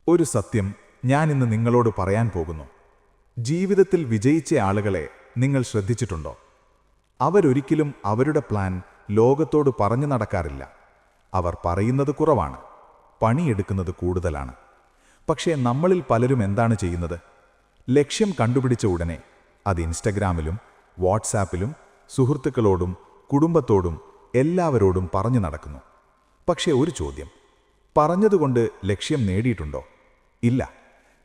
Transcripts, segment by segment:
ഒരു സത്യം ഞാൻ ഇന്ന് നിങ്ങളോട് പറയാൻ പോകുന്നു. ജീവിതത്തിൽ വിജയിച്ച ആളുകളെ നിങ്ങൾ ശ്രദ്ധിച്ചിട്ടുണ്ടോ? അവരൊരിക്കലും അവരുടെ പ്ലാൻ ലോകത്തോട് പറഞ്ഞു നടക്കാറില്ല. അവർ പറയുന്നത് കുറവാണ്, പണിയെടുക്കുന്നത് കൂടുതലാണ്. പക്ഷേ നമ്മളിൽ പലരും എന്താണ് ചെയ്യുന്നത്? ലക്ഷ്യം കണ്ടുപിടിച്ച ഉടനെ അത് ഇൻസ്റ്റഗ്രാമിലും വാട്സാപ്പിലും സുഹൃത്തുക്കളോടും കുടുംബത്തോടും എല്ലാവരോടും പറഞ്ഞു നടക്കുന്നു. പക്ഷേ ഒരു ചോദ്യം, പറഞ്ഞതുകൊണ്ട് ലക്ഷ്യം നേടിയിട്ടുണ്ടോ? ഇല്ല.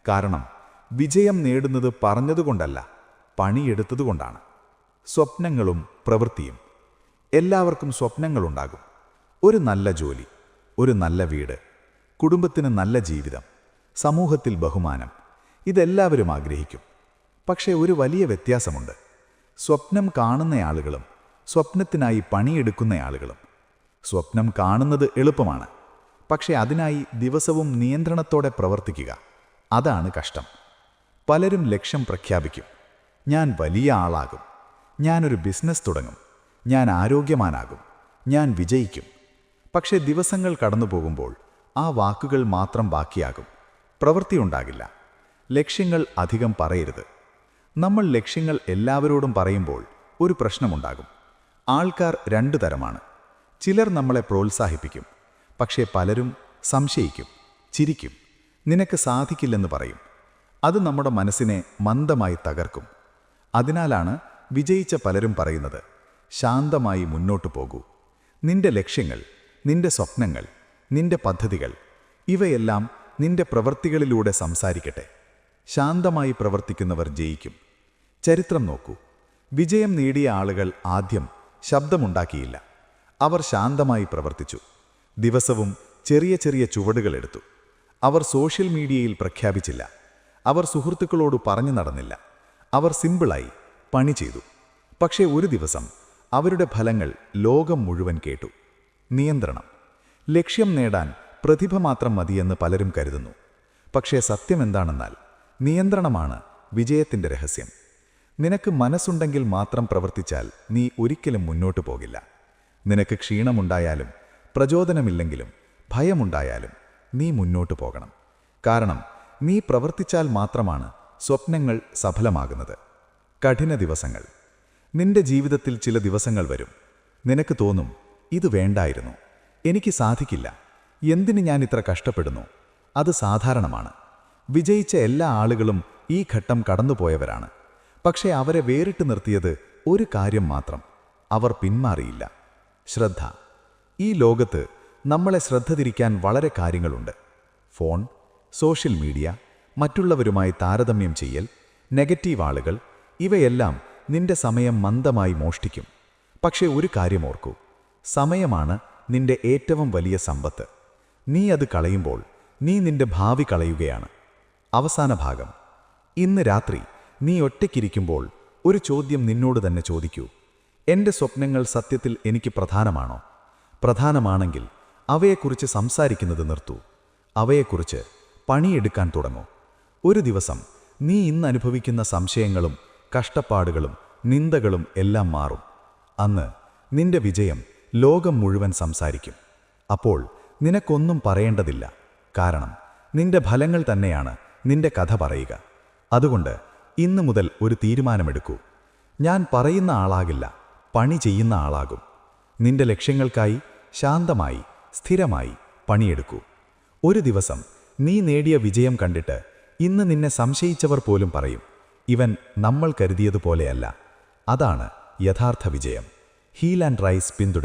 കാരണം വിജയം നേടുന്നത് പറഞ്ഞതുകൊണ്ടല്ല, പണിയെടുത്തതുകൊണ്ടാണ്. സ്വപ്നങ്ങളും പ്രവൃത്തിയും. എല്ലാവർക്കും സ്വപ്നങ്ങളുണ്ടാകും. ഒരു നല്ല ജോലി, ഒരു നല്ല വീട്, കുടുംബത്തിന് നല്ല ജീവിതം, സമൂഹത്തിൽ ബഹുമാനം. ഇതെല്ലാവരും ആഗ്രഹിക്കും. പക്ഷേ ഒരു വലിയ വ്യത്യാസമുണ്ട്. സ്വപ്നം കാണുന്ന ആളുകളും സ്വപ്നത്തിനായി പണിയെടുക്കുന്ന ആളുകളും. സ്വപ്നം കാണുന്നത് എളുപ്പമാണ്, പക്ഷേ അതിനായി ദിവസവും നിയന്ത്രണത്തോടെ പ്രവർത്തിക്കുക, അതാണ് കഷ്ടം. പലരും ലക്ഷ്യം പ്രഖ്യാപിക്കും. ഞാൻ വലിയ ആളാകും, ഞാനൊരു ബിസിനസ് തുടങ്ങും, ഞാൻ ആരോഗ്യവാനാകും, ഞാൻ വിജയിക്കും. പക്ഷേ ദിവസങ്ങൾ കടന്നു പോകുമ്പോൾ ആ വാക്കുകൾ മാത്രം ബാക്കിയാകും, പ്രവൃത്തിയുണ്ടാകില്ല. ലക്ഷ്യങ്ങൾ അധികം പറയരുത്. നമ്മൾ ലക്ഷ്യങ്ങൾ എല്ലാവരോടും പറയുമ്പോൾ ഒരു പ്രശ്നമുണ്ടാകും. ആൾക്കാർ രണ്ടു തരമാണ്. ചിലർ നമ്മളെ പ്രോത്സാഹിപ്പിക്കും, പക്ഷേ പലരും സംശയിക്കും, ചിരിക്കും, നിനക്ക് സാധിക്കില്ലെന്ന് പറയും. അത് നമ്മുടെ മനസ്സിനെ മന്ദമായി തകർക്കും. അതിനാലാണ് വിജയിച്ച പലരും പറയുന്നത്, ശാന്തമായി മുന്നോട്ടു പോകൂ. നിന്റെ ലക്ഷ്യങ്ങൾ, നിന്റെ സ്വപ്നങ്ങൾ, നിന്റെ പദ്ധതികൾ, ഇവയെല്ലാം നിന്റെ പ്രവൃത്തികളിലൂടെ സംസാരിക്കട്ടെ. ശാന്തമായി പ്രവർത്തിക്കുന്നവർ ജയിക്കും. ചരിത്രം നോക്കൂ. വിജയം നേടിയ ആളുകൾ ആദ്യം ശബ്ദമുണ്ടാക്കിയില്ല. അവർ ശാന്തമായി പ്രവർത്തിച്ചു. ദിവസവും ചെറിയ ചെറിയ ചുവടുകളെടുത്തു. അവർ സോഷ്യൽ മീഡിയയിൽ പ്രഖ്യാപിച്ചില്ല. അവർ സുഹൃത്തുക്കളോട് പറഞ്ഞു നടന്നില്ല. അവർ സിമ്പിളായി പണി ചെയ്തു. പക്ഷേ ഒരു ദിവസം അവരുടെ ഫലങ്ങൾ ലോകം മുഴുവൻ കേട്ടു. നിയന്ത്രണം. ലക്ഷ്യം നേടാൻ പ്രതിഭ മാത്രം മതിയെന്ന് പലരും കരുതുന്നു. പക്ഷേ സത്യമെന്താണെന്നാൽ നിയന്ത്രണമാണ് വിജയത്തിൻ്റെ രഹസ്യം. നിനക്ക് മനസ്സുണ്ടെങ്കിൽ മാത്രം പ്രവർത്തിച്ചാൽ നീ ഒരിക്കലും മുന്നോട്ടു പോകില്ല. നിനക്ക് ക്ഷീണമുണ്ടായാലും പ്രചോദനമില്ലെങ്കിലും ഭയമുണ്ടായാലും നീ മുന്നോട്ടു പോകണം. കാരണം നീ പ്രവർത്തിച്ചാൽ മാത്രമാണ് സ്വപ്നങ്ങൾ സഫലമാകുന്നത്. കഠിന ദിവസങ്ങൾ. നിന്റെ ജീവിതത്തിൽ ചില ദിവസങ്ങൾ വരും. നിനക്ക് തോന്നും, ഇത് വേണ്ടായിരുന്നു, എനിക്ക് സാധിക്കില്ല, എന്തിന് ഞാൻ ഇത്ര കഷ്ടപ്പെടുന്നു. അത് സാധാരണമാണ്. വിജയിച്ച എല്ലാ ആളുകളും ഈ ഘട്ടം കടന്നുപോയവരാണ്. പക്ഷേ അവരെ വേറിട്ട് നിർത്തിയത് ഒരു കാര്യം മാത്രം: അവർ പിന്മാറിയില്ല. ശ്രദ്ധ. ഈ ലോകത്ത് നമ്മളെ ശ്രദ്ധ തിരിക്കാൻ വളരെ കാര്യങ്ങളുണ്ട്. ഫോൺ, സോഷ്യൽ മീഡിയ, മറ്റുള്ളവരുമായി താരതമ്യം ചെയ്യൽ, നെഗറ്റീവ് ആളുകൾ, ഇവയെല്ലാം നിന്റെ സമയം മന്ദമായി മോഷ്ടിക്കും. പക്ഷേ ഒരു കാര്യം ഓർക്കൂ, സമയമാണ് നിന്റെ ഏറ്റവും വലിയ സമ്പത്ത്. നീ അത് കളയുമ്പോൾ നീ നിന്റെ ഭാവി കളയുകയാണ്. അവസാന ഭാഗം. ഇന്ന് രാത്രി നീ ഒറ്റയ്ക്കിരിക്കുമ്പോൾ ഒരു ചോദ്യം നിന്നോട് തന്നെ ചോദിക്കൂ: എൻ്റെ സ്വപ്നങ്ങൾ സത്യത്തിൽ എനിക്ക് പ്രധാനമാണോ? പ്രധാനമാണെങ്കിൽ അവയെക്കുറിച്ച് സംസാരിക്കുന്നത് നിർത്തൂ. അവയെക്കുറിച്ച് പണിയെടുക്കാൻ തുടങ്ങൂ. ഒരു ദിവസം നീ ഇന്ന് അനുഭവിക്കുന്ന സംശയങ്ങളും കഷ്ടപ്പാടുകളും നിന്ദകളും എല്ലാം മാറും. അന്ന് നിന്റെ വിജയം ലോകം മുഴുവൻ സംസാരിക്കും. അപ്പോൾ നിനക്കൊന്നും പറയേണ്ടതില്ല. കാരണം നിന്റെ ഫലങ്ങൾ തന്നെയാണ് നിന്റെ കഥ പറയുക. അതുകൊണ്ട് ഇന്നു മുതൽ ഒരു തീരുമാനമെടുക്കൂ. ഞാൻ പറയുന്ന ആളാകില്ല, പണി ചെയ്യുന്ന ആളാകും. നിന്റെ ലക്ഷ്യങ്ങൾക്കായി ശാന്തമായി സ്ഥിരമായി പണിയെടുക്കൂ. ഒരു ദിവസം നീ നേടിയ വിജയം കണ്ടിട്ട് ഇന്ന് നിന്നെ സംശയിച്ചവർ പോലും പറയും, ഇവൻ നമ്മൾ കരുതിയതുപോലെയല്ല. അതാണ് യഥാർത്ഥ വിജയം. ഹീൽ ആൻഡ് റൈസ് പിന്തുടരുക.